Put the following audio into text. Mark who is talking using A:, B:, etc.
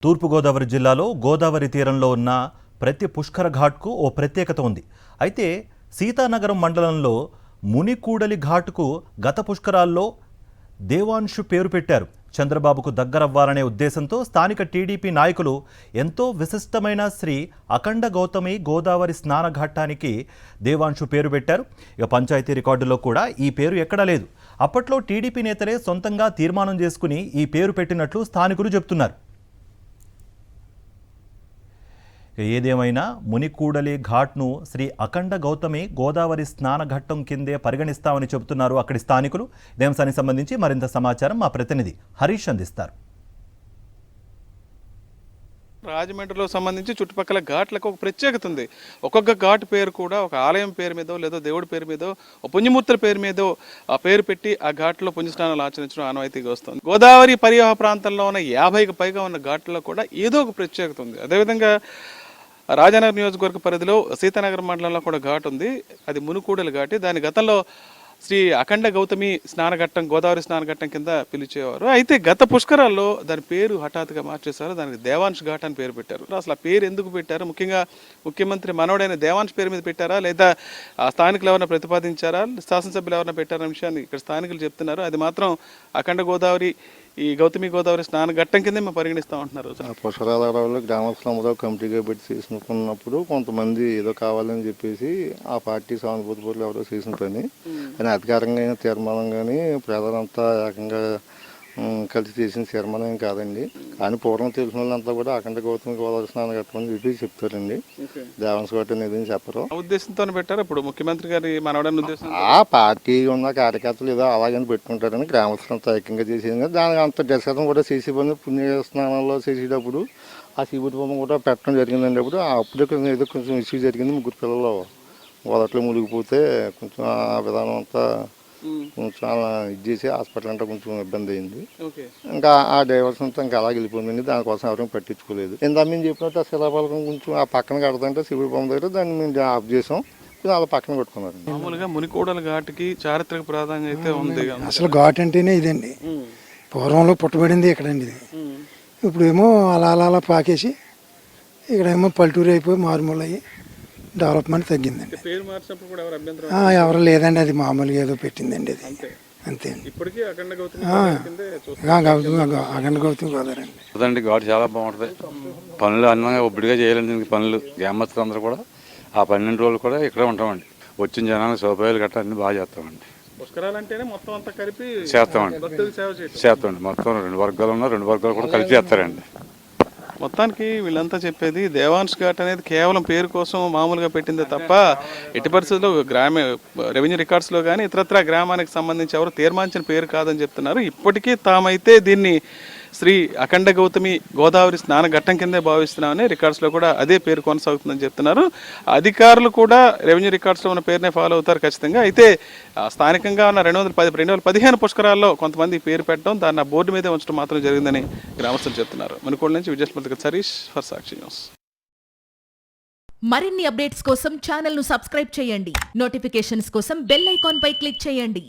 A: తూర్పుగోదావరి జిల్లాలో గోదావరి తీరంలో ఉన్న ప్రతి పుష్కర ఘాట్కు ఓ ప్రత్యేకత ఉంది. అయితే సీతానగరం మండలంలో మునికూడలి ఘాట్కు గత పుష్కరాల్లో దేవాంశు పేరు పెట్టారు. చంద్రబాబుకు దగ్గరవ్వాలనే ఉద్దేశంతో స్థానిక టీడీపీ నాయకులు ఎంతో విశిష్టమైన శ్రీ అఖండ గౌతమి గోదావరి స్నాన ఘట్టానికి దేవాంశు పేరు పెట్టారు. ఇక పంచాయతీ రికార్డులో కూడా ఈ పేరు ఎక్కడా లేదు. అప్పట్లో టీడీపీ నేతలే సొంతంగా తీర్మానం చేసుకుని ఈ పేరు పెట్టినట్లు స్థానికులు చెబుతున్నారు. ఏదేమైనా మునికూడలి ఘాట్ను శ్రీ అఖండ గౌతమి గోదావరి స్నాన ఘట్టం కిందే పరిగణిస్తామని చెబుతున్నారు అక్కడి స్థానికులు. ఇదే అంశానికి సంబంధించి మరింత సమాచారం మా ప్రతినిధి హరీష్ అందిస్తారు.
B: రాజమండ్రిలో సంబంధించి చుట్టుపక్కల ఘాట్లకు ఒక ప్రత్యేకత ఉంది. ఒక్కొక్క ఘాట్ పేరు కూడా ఒక ఆలయం పేరు మీదో లేదో దేవుడి పేరు మీదో పుణ్యమూర్తుల పేరు మీదో ఆ పేరు పెట్టి ఆ ఘాట్లో పుణ్యస్నానాలు ఆచరించడం ఆనవాయితీగా వస్తుంది. గోదావరి పరివాహ ప్రాంతంలో ఉన్న 50కి పైగా ఉన్న ఘాట్లలో కూడా ఏదో ఒక ప్రత్యేకత ఉంది. అదేవిధంగా రాజానగర్ నియోజకవర్గ పరిధిలో సీతానగరం మండలంలో కూడా ఘాట్ ఉంది. అది మునుకూడలి ఘాటి. దాని గతంలో శ్రీ అఖండ గౌతమి స్నానఘట్టం గోదావరి స్నానఘట్టం కింద పిలిచేవారు. అయితే గత పుష్కరాల్లో దాని పేరు హఠాత్తుగా మార్చేశారు. దానికి దేవాంశ్ ఘాట్ అని పేరు పెట్టారు. అసలు ఆ పేరు ఎందుకు పెట్టారు? ముఖ్యంగా ముఖ్యమంత్రి మనవడైన దేవాంశ్ పేరు మీద పెట్టారా లేదా స్థానికులు ఎవరైనా ప్రతిపాదించారా, శాసనసభ్యులు ఎవరైనా పెట్టారన్న విషయాన్ని ఇక్కడ స్థానికులు చెప్తున్నారు. అది మాత్రం అఖండ గోదావరి ఈ గౌతమి గోదావరి స్నాన ఘట్టం కింద మేము పరిగణిస్తూ ఉంటున్నారు.
C: పుష్కరాలలో గ్రామస్తులందరూ కమిటీగా పెట్టి చేసుకున్నప్పుడు కొంతమంది ఏదో కావాలని చెప్పేసి ఆ పార్టీ సానుభూతి పనులు ఎవరో చేసిన పని కానీ అధికారంగా అయిన తీర్మానం కానీ ప్రజలంతా ఏకంగా కలిసి చేసిన తీర్మానం ఏం కాదండి. కానీ పూర్వం తెలిసిన వాళ్ళంతా కూడా అఖండ గౌతమి గోదావరి స్నానం ఘట్టం చెప్పి చెప్తారండి. దేవాంశ ఘట్టం ఏదైనా చెప్పరు.
B: ఉద్దేశంతో పెట్టారు. ఇప్పుడు ముఖ్యమంత్రి గారి మనవడని ఉద్దేశం
C: ఆ పార్టీ ఉన్న కార్యకర్తలు ఏదో అలాగని పెట్టుకుంటారని గ్రామస్తులంతా ఏకంగా చేసేది. దానికి అంత దశకం కూడా చేసే పని పుణ్య స్నానంలో చేసేటప్పుడు ఆ శివుడి బొమ్మ కూడా పెట్టడం జరిగిందండి. అప్పుడు అప్పుడు ఏదో కొంచెం ఇష్యూ జరిగింది. ముగ్గురు పిల్లలు గోదావరిలో మునిగిపోతే కొంచెం ఆ విధానం అంతా కొంచెం అలా ఇది చేసి హాస్పిటల్ అంటే కొంచెం ఇబ్బంది అయింది. ఇంకా ఆ డైవర్స్ అంతా ఇంకా అలాగే వెళ్ళిపోయిందండి. దానికోసం ఎవరైనా పట్టించుకోలేదు. ఇందా మేము చెప్పినట్టు ఆ శిలాపాలకం కొంచెం ఆ పక్కన కడతంటే శివుడి బొమ్మ దగ్గర దాన్ని మేము ఆఫ్ చేసాం. అలా పక్కన కొట్టుకున్నారు.
B: మామూలుగా మునికూడలి ఘాట్కి చారిత్రక ప్రాధాన్యత ఉంది.
D: అసలు ఘాట్ అంటేనే ఇదండి. పూర్వంలో పుట్టబడింది ఇక్కడండి ఇది. ఇప్పుడేమో అలా అలా పాకేసి ఇక్కడేమో పల్లెటూరు అయిపోయి మారుమూల అయ్యి డెవలప్మెంట్ తగ్గిందండి. ఎవరు లేదండి, అది మామూలుగా ఏదో పెట్టిందండి అది అంతే. అఖండ గౌతమి
E: గోదావరి ఘాట్ చాలా బాగుంటుంది. పనులు అన్నంగా ఒబ్బడిగా చేయాలండి. దీనికి పనులు గ్రామస్తులు అందరూ కూడా ఆ 12 రోజులు కూడా ఇక్కడే ఉంటామండి. వచ్చిన జనానికి సౌకర్యాలు గట్రా అన్ని బాగా చేస్తామండి. చేస్తామండి. మొత్తం 2 వర్గాలు ఉన్నా 2 వర్గాలు కూడా కలిపి చేస్తారండి.
B: మొత్తానికి వీళ్ళంతా చెప్పేది దేవాంశ్ ఘాట్ అనేది కేవలం పేరు కోసం మామూలుగా పెట్టిందే తప్ప ఎట్టి పరిస్థితుల్లో రెవెన్యూ రికార్డ్స్లో కానీ ఇతరత్ర గ్రామానికి సంబంధించి ఎవరు తీర్మానించిన పేరు కాదని చెప్తున్నారు. ఇప్పటికీ తామైతే దీన్ని శ్రీ అఖండ గౌతమి గోదావరి స్నాన ఘట్టం కిందే భావిస్తున్నామని రికార్డ్స్లో కూడా అదే పేరు కొనసాగుతుందని చెప్తున్నారు. అధికారులు కూడా రెవెన్యూ రికార్డ్స్లో ఉన్న పేరునే ఫాలో అవుతారు ఖచ్చితంగా. అయితే స్థానికంగా ఉన్న 2015 పుష్కరాల్లో కొంతమంది పేరు పెట్టడం, దాన్ని బోర్డు మీదే ఉంచడం మాత్రం జరిగిందని గ్రామస్తులు చెప్తున్నారు. మనుకోళ్ళ నుంచి విజయస్మృతిక సరీష్ ఫర్ సాక్షి న్యూస్.
F: మరిన్ని అప్డేట్స్ కోసం ఛానల్ను సబ్స్క్రైబ్ చేయండి. నోటిఫికేషన్స్ కోసం బెల్ ఐకాన్ పై క్లిక్ చేయండి.